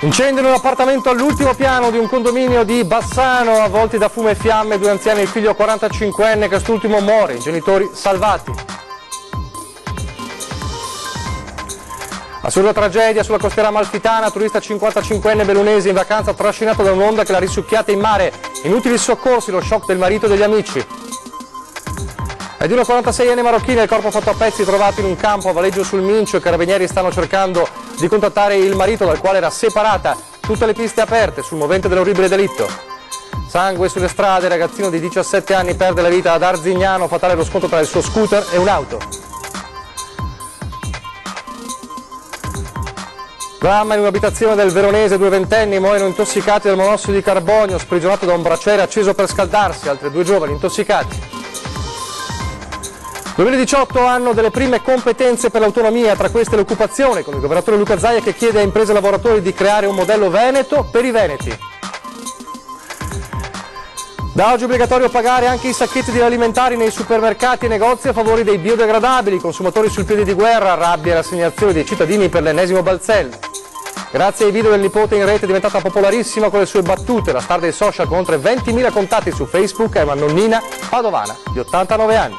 Incendio in un appartamento all'ultimo piano di un condominio di Bassano, avvolti da fumo e fiamme, due anziani e il figlio 45enne, quest'ultimo muore, i genitori salvati. Assurda tragedia sulla costiera amalfitana, turista 55enne bellunese in vacanza trascinato da un'onda che l'ha risucchiata in mare. Inutili soccorsi, lo shock del marito e degli amici. È di una 46enne marocchina il corpo fatto a pezzi trovato in un campo a Valeggio sul Mincio. I carabinieri stanno cercando di contattare il marito dal quale era separata. Tutte le piste aperte sul movente dell'orribile delitto. Sangue sulle strade, il ragazzino di 17 anni perde la vita ad Arzignano, fatale lo scontro tra il suo scooter e un'auto. Dramma in un'abitazione del Veronese, due ventenni muoiono intossicati dal monossido di carbonio, sprigionato da un braciere acceso per scaldarsi, altre due giovani intossicati. 2018 anno delle prime competenze per l'autonomia, tra queste l'occupazione, con il governatore Luca Zaia che chiede a imprese e lavoratori di creare un modello veneto per i veneti. Da oggi è obbligatorio pagare anche i sacchetti di alimentari nei supermercati e negozi a favore dei biodegradabili, consumatori sul piede di guerra, rabbia e rassegnazione dei cittadini per l'ennesimo balzello. Grazie ai video del nipote in rete è diventata popolarissima con le sue battute, la star dei social con oltre 20.000 contatti su Facebook è una nonnina padovana di 89 anni.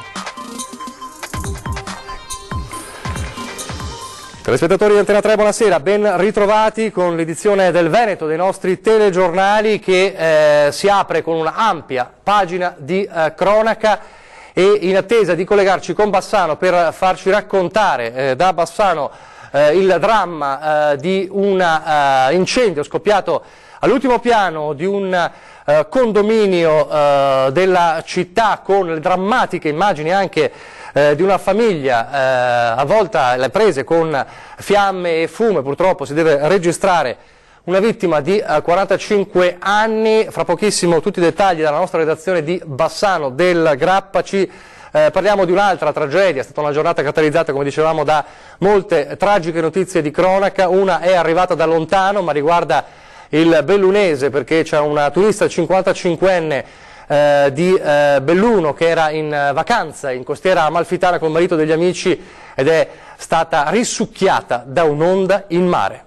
Telespettatori di Antena 3, buonasera, ben ritrovati con l'edizione del Veneto dei nostri telegiornali che si apre con una ampia pagina di cronaca e in attesa di collegarci con Bassano per farci raccontare da Bassano il dramma di un incendio scoppiato all'ultimo piano di un condominio della città con le drammatiche immagini anche di una famiglia avvolta alle prese con fiamme e fumo. Purtroppo si deve registrare una vittima di 45 anni, fra pochissimo tutti i dettagli dalla nostra redazione di Bassano del Grappaci. Parliamo di un'altra tragedia, è stata una giornata caratterizzata, come dicevamo, da molte tragiche notizie di cronaca. Una è arrivata da lontano ma riguarda il bellunese, perché c'è una turista 55enne di Belluno che era in vacanza in costiera amalfitana con il marito e degli amici ed è stata risucchiata da un'onda in mare.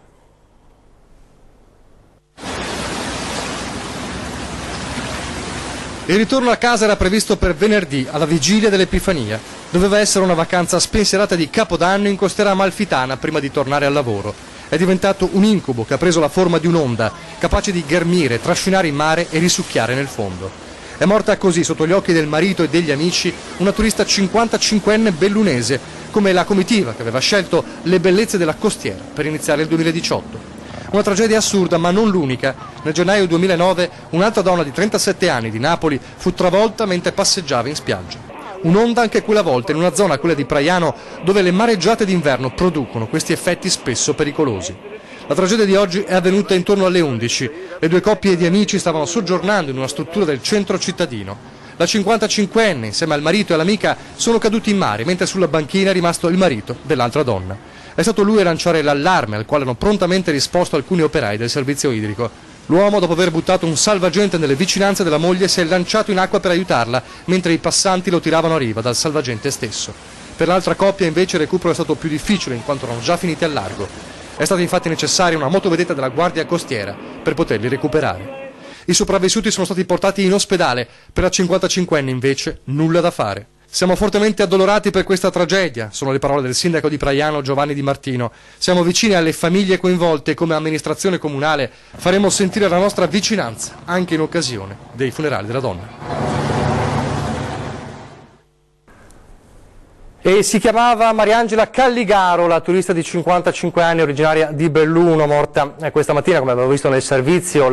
Il ritorno a casa era previsto per venerdì, alla vigilia dell'Epifania. Doveva essere una vacanza spensierata di Capodanno in costiera amalfitana prima di tornare al lavoro. È diventato un incubo che ha preso la forma di un'onda, capace di ghermire, trascinare in mare e risucchiare nel fondo. È morta così, sotto gli occhi del marito e degli amici, una turista 55enne bellunese, come la comitiva che aveva scelto le bellezze della costiera per iniziare il 2018. Una tragedia assurda, ma non l'unica. Nel gennaio 2009 un'altra donna di 37 anni di Napoli fu travolta mentre passeggiava in spiaggia. Un'onda anche quella volta in una zona, quella di Praiano, dove le mareggiate d'inverno producono questi effetti spesso pericolosi. La tragedia di oggi è avvenuta intorno alle 11. Le due coppie di amici stavano soggiornando in una struttura del centro cittadino. La 55enne, insieme al marito e all'amica, sono caduti in mare, mentre sulla banchina è rimasto il marito dell'altra donna. È stato lui a lanciare l'allarme, al quale hanno prontamente risposto alcuni operai del servizio idrico. L'uomo, dopo aver buttato un salvagente nelle vicinanze della moglie, si è lanciato in acqua per aiutarla, mentre i passanti lo tiravano a riva dal salvagente stesso. Per l'altra coppia invece il recupero è stato più difficile, in quanto erano già finiti al largo. È stata infatti necessaria una motovedetta della Guardia Costiera per poterli recuperare. I sopravvissuti sono stati portati in ospedale, per la 55enne invece nulla da fare. Siamo fortemente addolorati per questa tragedia, sono le parole del sindaco di Praiano Giovanni Di Martino. Siamo vicini alle famiglie coinvolte e come amministrazione comunale faremo sentire la nostra vicinanza anche in occasione dei funerali della donna. E si chiamava Mariangela Calligaro, la turista di 55 anni originaria di Belluno, morta questa mattina, come abbiamo visto nel servizio.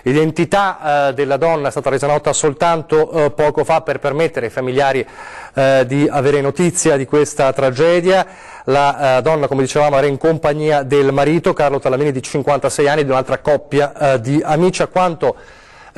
L'identità della donna è stata resa nota soltanto poco fa per permettere ai familiari di avere notizia di questa tragedia. La donna, come dicevamo, era in compagnia del marito, Carlo Talamini, di 56 anni, di un'altra coppia di amici. A quanto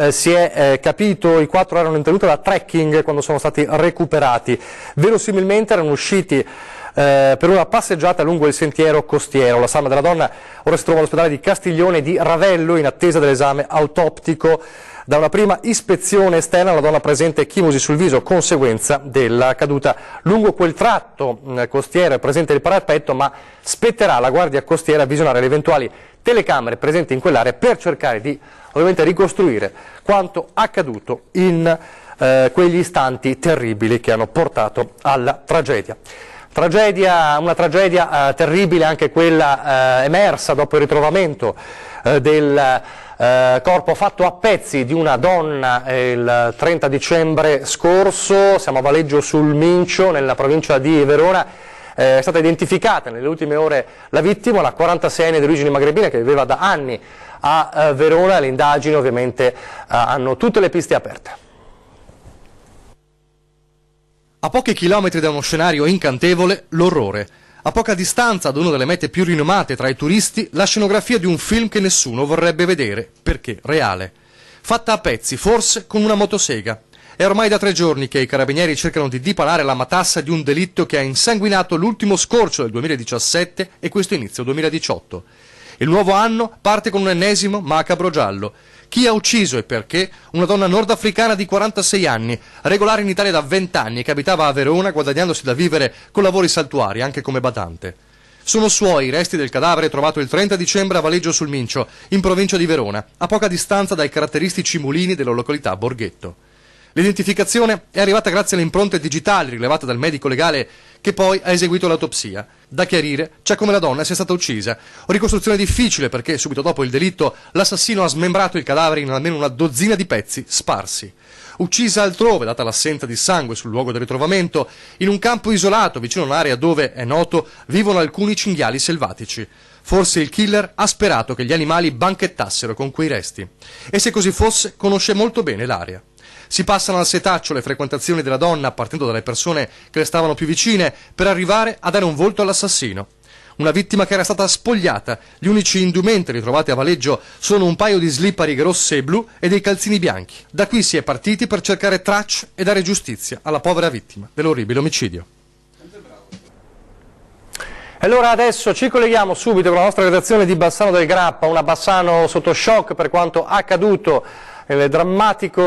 si è capito, i quattro erano in tenuta da trekking quando sono stati recuperati. Verosimilmente erano usciti per una passeggiata lungo il sentiero costiero. La salma della donna ora si trova all'ospedale di Castiglione di Ravello in attesa dell'esame autoptico. Da una prima ispezione esterna la donna presenta chimosi sul viso, conseguenza della caduta. Lungo quel tratto costiero è presente il parapetto, ma spetterà alla Guardia Costiera visionare le eventuali telecamere presenti in quell'area per cercare di ovviamente ricostruire quanto accaduto in quegli istanti terribili che hanno portato alla tragedia. Una tragedia terribile anche quella emersa dopo il ritrovamento del corpo fatto a pezzi di una donna il 30 dicembre scorso. Siamo a Valeggio sul Mincio, nella provincia di Verona. È stata identificata nelle ultime ore la vittima, la 46enne di origini magrebine che viveva da anni a Verona. Le indagini ovviamente hanno tutte le piste aperte. A pochi chilometri da uno scenario incantevole, l'orrore. A poca distanza, ad una delle mete più rinomate tra i turisti, la scenografia di un film che nessuno vorrebbe vedere, perché reale. Fatta a pezzi, forse con una motosega. È ormai da 3 giorni che i carabinieri cercano di dipanare la matassa di un delitto che ha insanguinato l'ultimo scorcio del 2017 e questo inizio 2018. Il nuovo anno parte con un ennesimo macabro giallo. Chi ha ucciso e perché? Una donna nordafricana di 46 anni, regolare in Italia da 20 anni, che abitava a Verona guadagnandosi da vivere con lavori saltuari, anche come badante. Sono suoi i resti del cadavere trovato il 30 dicembre a Valeggio sul Mincio, in provincia di Verona, a poca distanza dai caratteristici mulini della località Borghetto. L'identificazione è arrivata grazie alle impronte digitali rilevate dal medico legale che poi ha eseguito l'autopsia. Da chiarire c'è come la donna sia stata uccisa. Ricostruzione difficile perché subito dopo il delitto l'assassino ha smembrato il cadavere in almeno una dozzina di pezzi sparsi. Uccisa altrove, data l'assenza di sangue sul luogo del ritrovamento, in un campo isolato vicino a un'area dove, è noto, vivono alcuni cinghiali selvatici. Forse il killer ha sperato che gli animali banchettassero con quei resti. E se così fosse, conosce molto bene l'area. Si passano al setaccio le frequentazioni della donna, partendo dalle persone che le stavano più vicine, per arrivare a dare un volto all'assassino. Una vittima che era stata spogliata. Gli unici indumenti ritrovati a Valeggio sono un paio di slip a righe rosse e blu e dei calzini bianchi. Da qui si è partiti per cercare tracce e dare giustizia alla povera vittima dell'orribile omicidio. E allora adesso ci colleghiamo subito con la nostra redazione di Bassano del Grappa, una Bassano sotto shock per quanto accaduto nel drammatico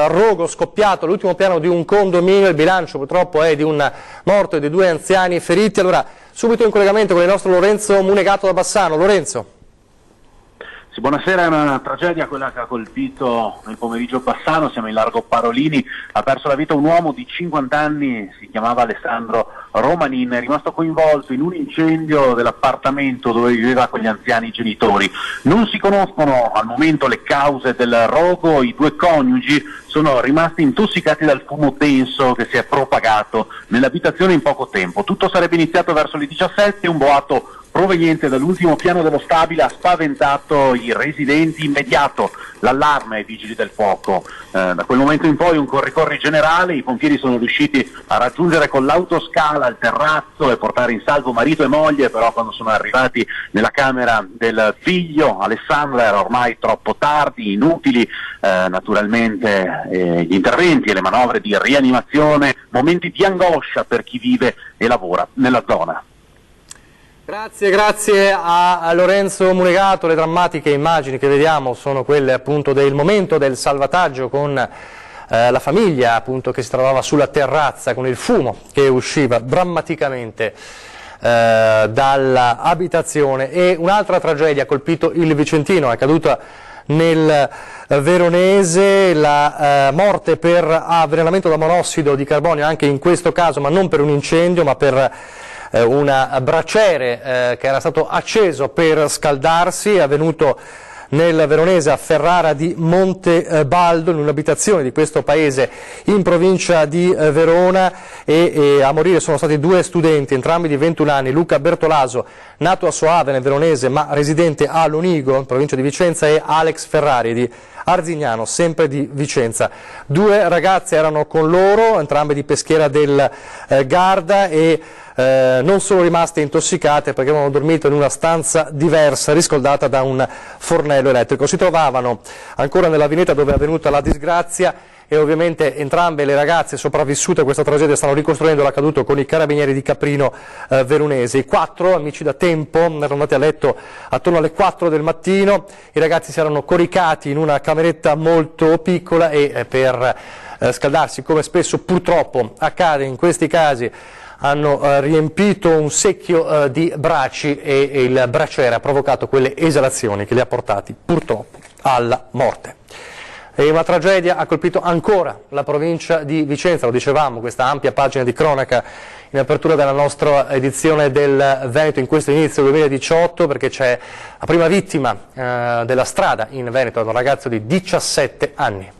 rogo scoppiato all'ultimo piano di un condominio. Il bilancio purtroppo è di un morto e di 2 anziani feriti. Allora subito in collegamento con il nostro Lorenzo Munegato da Bassano. Lorenzo. Sì, buonasera, è una tragedia quella che ha colpito nel pomeriggio Bassano, siamo in largo Parolini, ha perso la vita un uomo di 50 anni, si chiamava Alessandro Romanin, è rimasto coinvolto in un incendio dell'appartamento dove viveva con gli anziani genitori. Non si conoscono al momento le cause del rogo, i 2 coniugi sono rimasti intossicati dal fumo denso che si è propagato nell'abitazione in poco tempo. Tutto sarebbe iniziato verso le 17, un boato proveniente dall'ultimo piano dello stabile ha spaventato i residenti, immediato l'allarme ai vigili del fuoco. Da quel momento in poi un corri-corri generale, i pompieri sono riusciti a raggiungere con l'autoscala il terrazzo e portare in salvo marito e moglie, però quando sono arrivati nella camera del figlio Alessandro era ormai troppo tardi, inutili naturalmente gli interventi e le manovre di rianimazione, momenti di angoscia per chi vive e lavora nella zona. Grazie a Lorenzo Munegato. Le drammatiche immagini che vediamo sono quelle appunto del momento del salvataggio con la famiglia appunto che si trovava sulla terrazza con il fumo che usciva drammaticamente dall'abitazione. E un'altra tragedia ha colpito il Vicentino, è accaduta nel Veronese, la morte per avvelenamento da monossido di carbonio anche in questo caso, ma non per un incendio ma per un braciere che era stato acceso per scaldarsi. È avvenuto nel veronese a Ferrara di Montebaldo, in un'abitazione di questo paese in provincia di Verona, e a morire sono stati 2 studenti, entrambi di 21 anni, Luca Bertolaso, nato a Soave nel veronese ma residente a Lonigo, in provincia di Vicenza, e Alex Ferrari di Arzignano, sempre di Vicenza. 2 ragazze erano con loro, entrambe di Peschiera del Garda, e non sono rimaste intossicate perché avevano dormito in una stanza diversa riscaldata da un fornello elettrico. Si trovavano ancora nella vineta dove è avvenuta la disgrazia e ovviamente entrambe le ragazze sopravvissute a questa tragedia stanno ricostruendo l'accaduto con i carabinieri di Caprino Veronese. I 4 amici da tempo erano andati a letto attorno alle 4 del mattino, i ragazzi si erano coricati in una cameretta molto piccola e per scaldarsi, come spesso purtroppo accade in questi casi, hanno riempito un secchio di braci e il braciere ha provocato quelle esalazioni che li ha portati purtroppo alla morte. E una tragedia ha colpito ancora la provincia di Vicenza, lo dicevamo, questa ampia pagina di cronaca in apertura della nostra edizione del Veneto in questo inizio 2018, perché c'è la prima vittima della strada in Veneto, un ragazzo di 17 anni.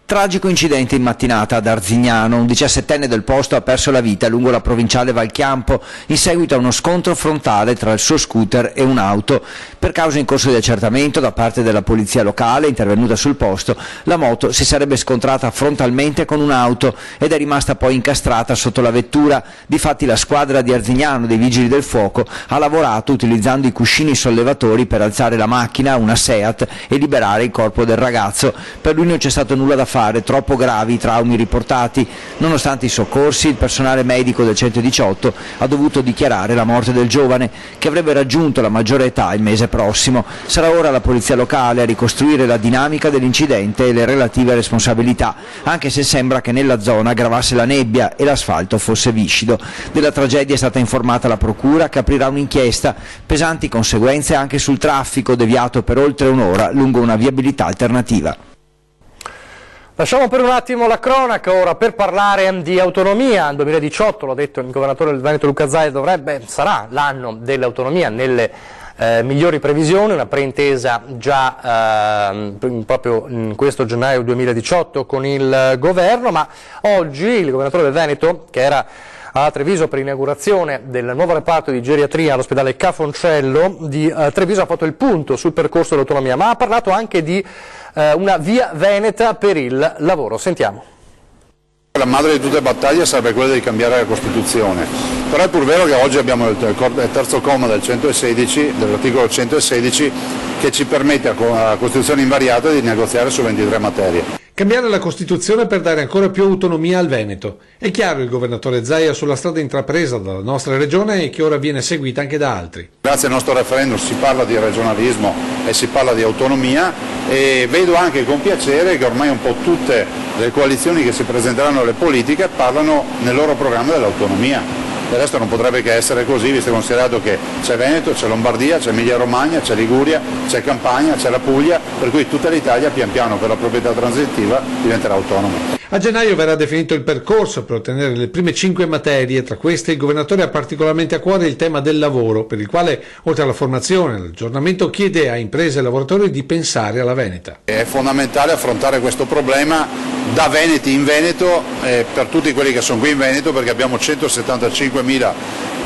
Tragico incidente in mattinata ad Arzignano, un 17enne del posto ha perso la vita lungo la provinciale Valchiampo in seguito a uno scontro frontale tra il suo scooter e un'auto. Per causa in corso di accertamento da parte della polizia locale intervenuta sul posto, la moto si sarebbe scontrata frontalmente con un'auto ed è rimasta poi incastrata sotto la vettura. Difatti la squadra di Arzignano dei Vigili del Fuoco ha lavorato utilizzando i cuscini sollevatori per alzare la macchina, una Seat, e liberare il corpo del ragazzo. Per lui non c'è stato nulla da fare, troppo gravi i traumi riportati. Nonostante i soccorsi, il personale medico del 118 ha dovuto dichiarare la morte del giovane, che avrebbe raggiunto la maggiore età il mese prossimo. Sarà ora la polizia locale a ricostruire la dinamica dell'incidente e le relative responsabilità, anche se sembra che nella zona gravasse la nebbia e l'asfalto fosse viscido. Della tragedia è stata informata la procura, che aprirà un'inchiesta. Pesanti conseguenze anche sul traffico deviato per oltre un'ora lungo una viabilità alternativa. Lasciamo per un attimo la cronaca ora per parlare di autonomia. Nel 2018, l'ha detto il governatore del Veneto Luca Zaia, sarà l'anno dell'autonomia nelle migliori previsioni, una preintesa già proprio in questo gennaio 2018 con il governo, ma oggi il governatore del Veneto, che era a Treviso per l'inaugurazione del nuovo reparto di geriatria all'ospedale Cafoncello di Treviso, ha fatto il punto sul percorso dell'autonomia, ma ha parlato anche di una via veneta per il lavoro. Sentiamo. La madre di tutte le battaglie sarebbe quella di cambiare la Costituzione, però è pur vero che oggi abbiamo il terzo comma dell'articolo 116 che ci permette a Costituzione invariata di negoziare su 23 materie. Cambiare la Costituzione per dare ancora più autonomia al Veneto. È chiaro il governatore Zaia sulla strada intrapresa dalla nostra regione e che ora viene seguita anche da altri. Grazie al nostro referendum si parla di regionalismo e si parla di autonomia, e vedo anche con piacere che ormai un po' tutte le coalizioni che si presenteranno alle politiche parlano nel loro programma dell'autonomia. Del resto non potrebbe che essere così, visto e considerato che c'è Veneto, c'è Lombardia, c'è Emilia Romagna, c'è Liguria, c'è Campania, c'è la Puglia, per cui tutta l'Italia pian piano per la proprietà transitiva diventerà autonoma. A gennaio verrà definito il percorso per ottenere le prime 5 materie, tra queste il governatore ha particolarmente a cuore il tema del lavoro, per il quale oltre alla formazione e all'aggiornamento chiede a imprese e lavoratori di pensare alla Veneta. È fondamentale affrontare questo problema da Veneti in Veneto, per tutti quelli che sono qui in Veneto, perché abbiamo 175.000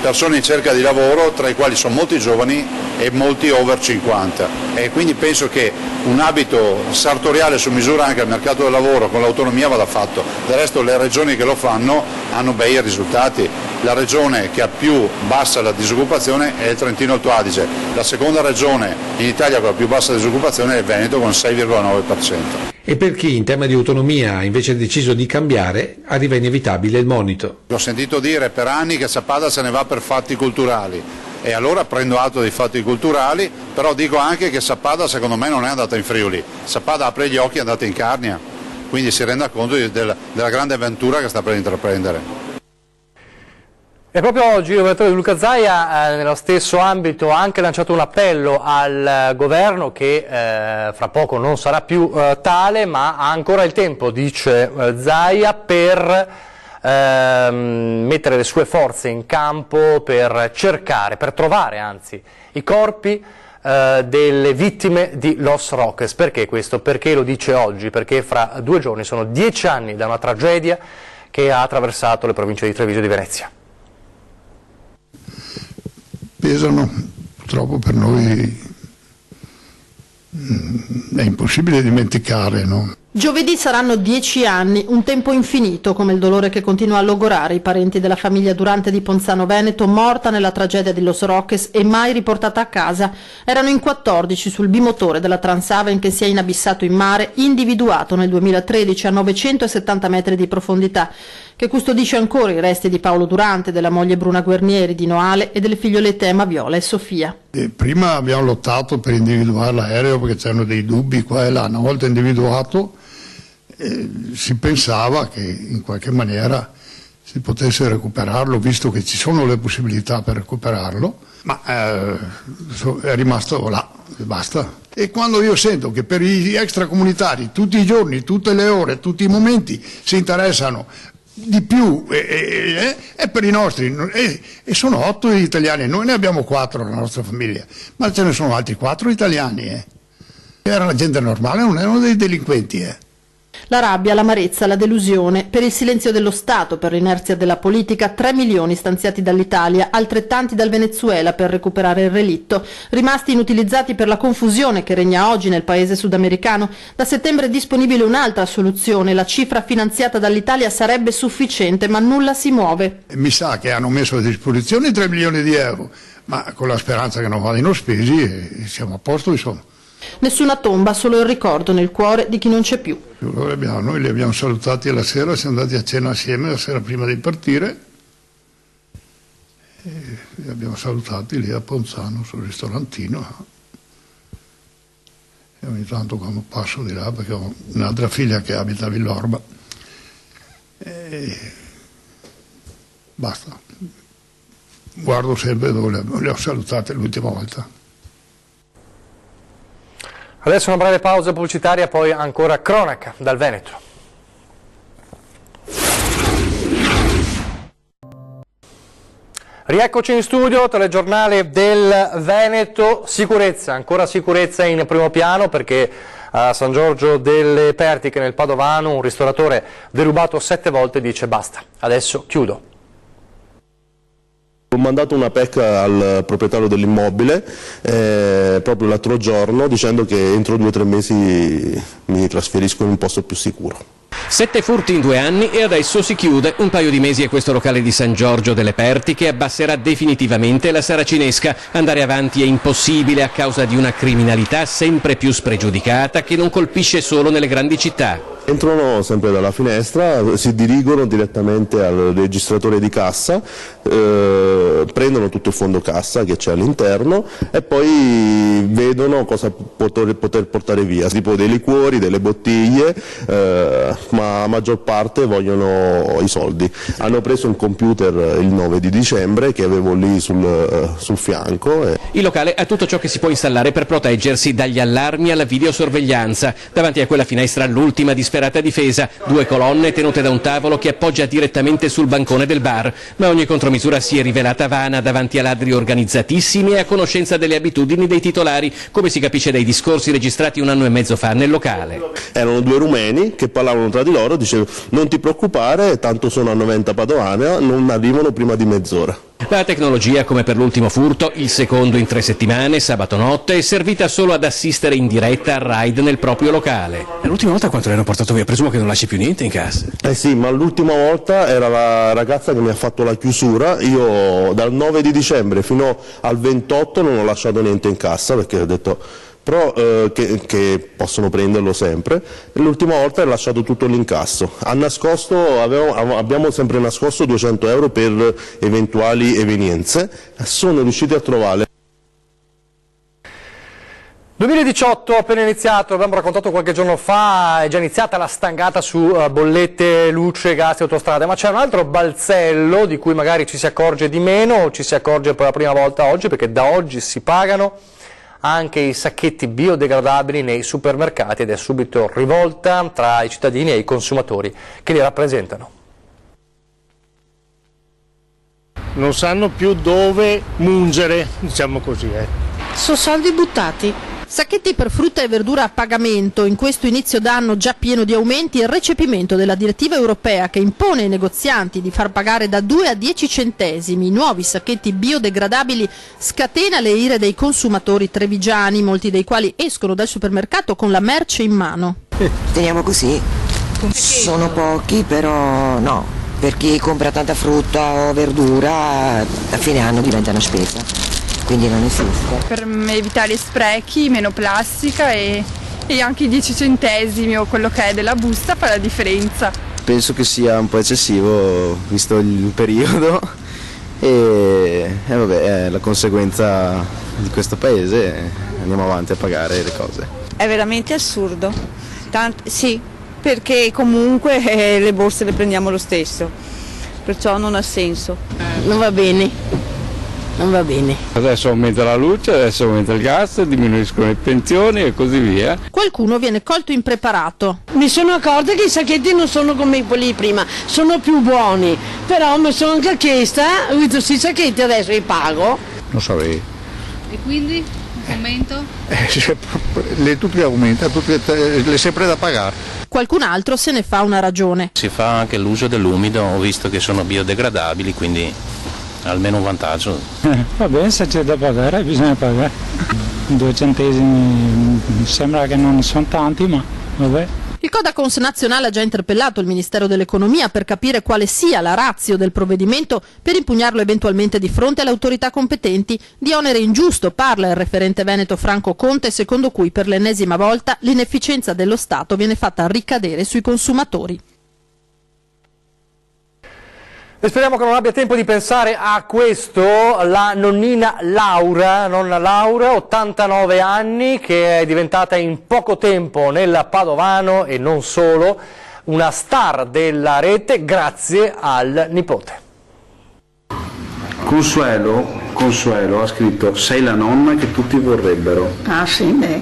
persone in cerca di lavoro, tra i quali sono molti giovani e molti over 50, e quindi penso che un abito sartoriale su misura anche al mercato del lavoro con l'autonomia vada fatto. Del resto le regioni che lo fanno hanno bei risultati. La regione che ha più bassa la disoccupazione è il Trentino Alto Adige, la seconda regione in Italia con la più bassa disoccupazione è il Veneto con 6,9%. E per chi in tema di autonomia ha invece deciso di cambiare, arriva inevitabile il monito. Ho sentito dire per anni che Sappada se ne va per fatti culturali, e allora prendo atto dei fatti culturali, però dico anche che Sappada secondo me non è andata in Friuli, Sappada apre gli occhi e è andata in Carnia, quindi si renda conto della grande avventura che sta per intraprendere. E proprio oggi il governatore Luca Zaia nello stesso ambito ha anche lanciato un appello al governo che fra poco non sarà più tale, ma ha ancora il tempo, dice Zaia, per mettere le sue forze in campo per cercare, per trovare anzi, i corpi delle vittime di Los Roques. Perché questo? Perché lo dice oggi? Perché fra 2 giorni sono 10 anni da una tragedia che ha attraversato le province di Treviso e di Venezia. Pesano, purtroppo per noi è impossibile dimenticare, no? Giovedì saranno 10 anni, un tempo infinito, come il dolore che continua a logorare i parenti della famiglia Durante di Ponzano Veneto, morta nella tragedia di Los Roques e mai riportata a casa. Erano in 14 sul bimotore della Transaven che si è inabissato in mare, individuato nel 2013 a 970 metri di profondità, che custodisce ancora i resti di Paolo Durante, della moglie Bruna Guernieri, di Noale e delle figliolette Emma, Viola e Sofia. Prima abbiamo lottato per individuare l'aereo perché c'erano dei dubbi qua e là. Una volta individuato si pensava che in qualche maniera si potesse recuperarlo, visto che ci sono le possibilità per recuperarlo, ma è rimasto là e basta. E quando io sento che per gli extracomunitari tutti i giorni, tutte le ore, tutti i momenti si interessano di più e per i nostri, e sono 8 gli italiani, noi ne abbiamo 4 nella nostra famiglia, ma ce ne sono altri 4 italiani. Era la gente normale, non erano dei delinquenti. La rabbia, l'amarezza, la delusione per il silenzio dello Stato, per l'inerzia della politica, 3 milioni stanziati dall'Italia, altrettanti dal Venezuela per recuperare il relitto, rimasti inutilizzati per la confusione che regna oggi nel paese sudamericano. Da settembre è disponibile un'altra soluzione, la cifra finanziata dall'Italia sarebbe sufficiente, ma nulla si muove. Mi sa che hanno messo a disposizione 3 milioni di euro, ma con la speranza che non vadano spesi siamo a posto, insomma. Nessuna tomba, solo il ricordo nel cuore di chi non c'è più. Noi li abbiamo salutati alla sera, siamo andati a cena assieme la sera prima di partire e li abbiamo salutati lì a Ponzano sul ristorantino e ogni tanto quando passo di là, perché ho un'altra figlia che abita a Villorba, e basta, guardo sempre dove le ho salutate l'ultima volta. Adesso una breve pausa pubblicitaria, poi ancora cronaca dal Veneto. Rieccoci in studio, telegiornale del Veneto. Sicurezza, ancora sicurezza in primo piano, perché a San Giorgio delle Pertiche nel Padovano un ristoratore derubato 7 volte dice basta, adesso chiudo. Ho mandato una PEC al proprietario dell'immobile proprio l'altro giorno dicendo che entro 2 o 3 mesi mi trasferisco in un posto più sicuro. 7 furti in 2 anni e adesso si chiude. Un paio di mesi e questo locale di San Giorgio delle Pertiche abbasserà definitivamente la saracinesca. Andare avanti è impossibile a causa di una criminalità sempre più spregiudicata che non colpisce solo nelle grandi città. Entrano sempre dalla finestra, si dirigono direttamente al registratore di cassa, prendono tutto il fondo cassa che c'è all'interno e poi vedono cosa poter portare via, tipo dei liquori, delle bottiglie, ma a maggior parte vogliono i soldi. Hanno preso un computer il 9 di dicembre che avevo lì sul fianco. Il locale ha tutto ciò che si può installare per proteggersi dagli allarmi alla videosorveglianza. Davanti a quella finestra l'ultima disperata difesa, 2 colonne tenute da un tavolo che appoggia direttamente sul bancone del bar, ma ogni contromisura si è rivelata vana davanti a ladri organizzatissimi e a conoscenza delle abitudini dei titolari, come si capisce dai discorsi registrati 1 anno e mezzo fa nel locale. Erano 2 rumeni che parlavano tra di loro, dicevano non ti preoccupare, tanto sono a 90 Padovana, non arrivano prima di mezz'ora. La tecnologia, come per l'ultimo furto, il secondo in 3 settimane, sabato notte, è servita solo ad assistere in diretta al raid nel proprio locale. L'ultima volta quanto le hanno portato via? Presumo che non lasci più niente in casa. Sì, ma l'ultima volta era la ragazza che mi ha fatto la chiusura. Io dal 9 di dicembre fino al 28 non ho lasciato niente in cassa perché ho detto però che possono prenderlo sempre. L'ultima volta ha lasciato tutto l'incasso. Abbiamo sempre nascosto 200 euro per eventuali evenienze. Sono riusciti a trovare. 2018 appena iniziato, abbiamo raccontato qualche giorno fa, è già iniziata la stangata su bollette, luce, gas e autostrade, ma c'è un altro balzello di cui magari ci si accorge di meno, o ci si accorge per la prima volta oggi, perché da oggi si pagano anche i sacchetti biodegradabili nei supermercati ed è subito rivolta tra i cittadini e i consumatori che li rappresentano. Non sanno più dove mungere, diciamo così. Sono soldi buttati. Sacchetti per frutta e verdura a pagamento, in questo inizio d'anno già pieno di aumenti, il recepimento della direttiva europea che impone ai negozianti di far pagare da 2 a 10 centesimi i nuovi sacchetti biodegradabili scatena le ire dei consumatori trevigiani, molti dei quali escono dal supermercato con la merce in mano. Teniamo così, sono pochi però no, per chi compra tanta frutta o verdura a fine anno diventa una spesa. Quindi non esiste. Per evitare sprechi, meno plastica e anche i 10 centesimi o quello che è della busta fa la differenza. Penso che sia un po' eccessivo visto il periodo e vabbè, è la conseguenza di questo paese, andiamo avanti a pagare le cose. È veramente assurdo, sì, perché comunque le borse le prendiamo lo stesso, perciò non ha senso. Non va bene. Non va bene. Adesso aumenta la luce, adesso aumenta il gas, diminuiscono le pensioni e così via. Qualcuno viene colto impreparato. Mi sono accorta che i sacchetti non sono come quelli di prima, sono più buoni, però mi sono anche chiesta, ho visto questi sacchetti adesso li pago. Non saprei. E quindi? Aumento? Tutti aumentano, è sempre da pagare. Qualcun altro se ne fa una ragione. Si fa anche l'uso dell'umido, ho visto che sono biodegradabili, quindi almeno un vantaggio. Va bene, se c'è da pagare bisogna pagare. 2 centesimi sembra che non sono tanti, ma vabbè. Il Codacons nazionale ha già interpellato il Ministero dell'Economia per capire quale sia la ratio del provvedimento per impugnarlo eventualmente di fronte alle autorità competenti. Di onere ingiusto parla il referente veneto Franco Conte, secondo cui per l'ennesima volta l'inefficienza dello Stato viene fatta ricadere sui consumatori. E speriamo che non abbia tempo di pensare a questo la nonna Laura, 89 anni, che è diventata in poco tempo nel padovano e non solo una star della rete grazie al nipote. Consuelo ha scritto "Sei la nonna che tutti vorrebbero". Ah sì, beh,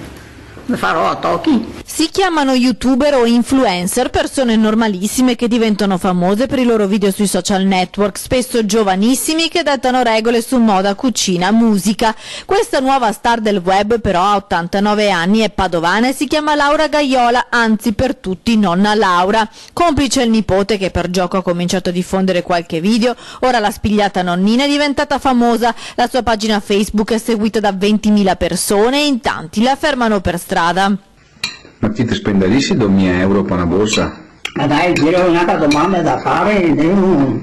ne farò a tocchi. Si chiamano youtuber o influencer, persone normalissime che diventano famose per i loro video sui social network, spesso giovanissimi che dettano regole su moda, cucina, musica. Questa nuova star del web però ha 89 anni, è padovana e si chiama Laura Gaiola, anzi per tutti nonna Laura. Complice il nipote che per gioco ha cominciato a diffondere qualche video, ora la spigliata nonnina è diventata famosa, la sua pagina Facebook è seguita da 20.000 persone e in tanti la fermano per strada. Ma ti spenderesti 2.000 euro per una borsa? Ma dai, io ho un'altra domanda da fare, devo...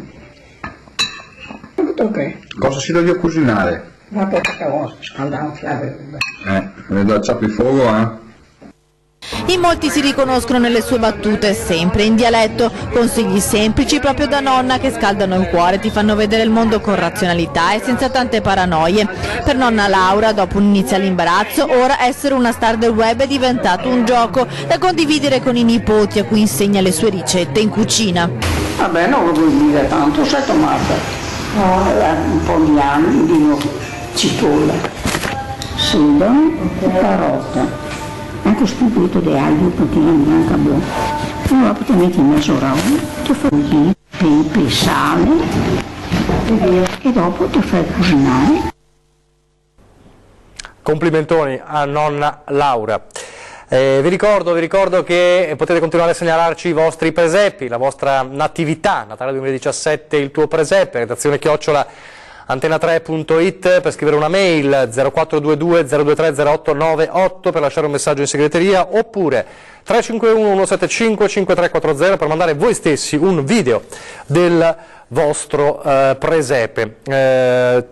Ok. Cosa si deve cucinare? Ma perché andare a fiare? Vedo acciappi fuoco, In molti si riconoscono nelle sue battute, sempre in dialetto, consigli semplici proprio da nonna che scaldano il cuore, ti fanno vedere il mondo con razionalità e senza tante paranoie. Per nonna Laura, dopo un iniziale imbarazzo, ora essere una star del web è diventato un gioco da condividere con i nipoti a cui insegna le sue ricette in cucina. Vabbè, non lo vuoi dire tanto, sai tomate? No, un po' di anni, dico cipolla, sedano e carota. Anche stupido di aglio, patina bianca buona. E dopo ti metti in mezzo raudo, ti fai pepe, sale e dopo ti fai cucinare. Complimentoni a nonna Laura. Vi ricordo che potete continuare a segnalarci i vostri presepi, la vostra natività, Natale 2017, il tuo presepe, redazione @antena3.it per scrivere una mail 0422 023 0898 per lasciare un messaggio in segreteria oppure 351 175 5340 per mandare voi stessi un video del vostro presepe.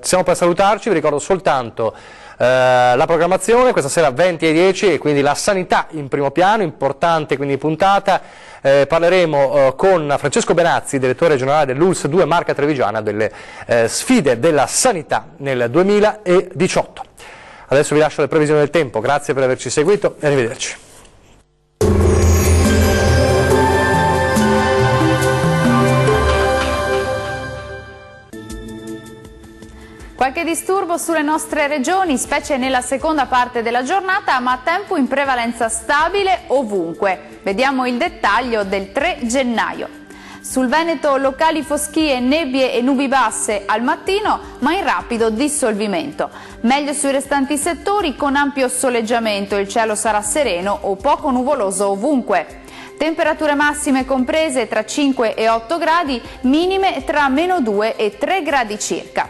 Stiamo per salutarci, vi ricordo soltanto la programmazione, questa sera 20 e 10 e quindi la sanità in primo piano, importante quindi puntata. Parleremo con Francesco Benazzi, direttore generale dell'ULSS 2 Marca Trevigiana, delle sfide della sanità nel 2018. Adesso vi lascio le previsioni del tempo, grazie per averci seguito e arrivederci. Qualche disturbo sulle nostre regioni, specie nella seconda parte della giornata, ma tempo in prevalenza stabile ovunque. Vediamo il dettaglio del 3 gennaio. Sul Veneto locali foschie, nebbie e nubi basse al mattino, ma in rapido dissolvimento. Meglio sui restanti settori con ampio soleggiamento, il cielo sarà sereno o poco nuvoloso ovunque. Temperature massime comprese tra 5 e 8 gradi, minime tra -2 e 3 gradi circa.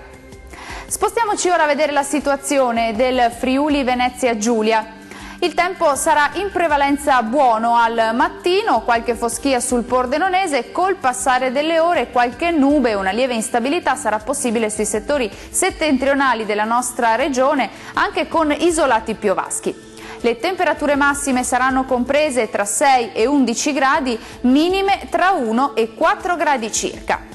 Spostiamoci ora a vedere la situazione del Friuli Venezia Giulia. Il tempo sarà in prevalenza buono al mattino, qualche foschia sul Pordenonese, col passare delle ore qualche nube e una lieve instabilità sarà possibile sui settori settentrionali della nostra regione, anche con isolati piovaschi. Le temperature massime saranno comprese tra 6 e 11 gradi, minime tra 1 e 4 gradi circa.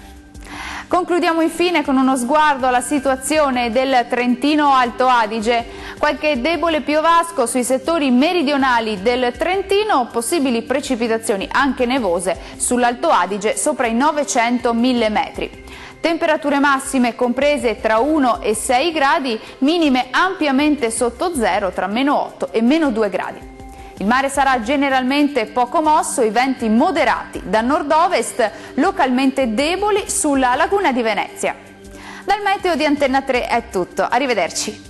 Concludiamo infine con uno sguardo alla situazione del Trentino Alto Adige. Qualche debole piovasco sui settori meridionali del Trentino, possibili precipitazioni anche nevose sull'Alto Adige sopra i 900-1000 metri. Temperature massime comprese tra 1 e 6 gradi, minime ampiamente sotto zero tra -8 e -2 gradi. Il mare sarà generalmente poco mosso, i venti moderati da nord-ovest, localmente deboli sulla laguna di Venezia. Dal meteo di Antenna 3 è tutto, arrivederci.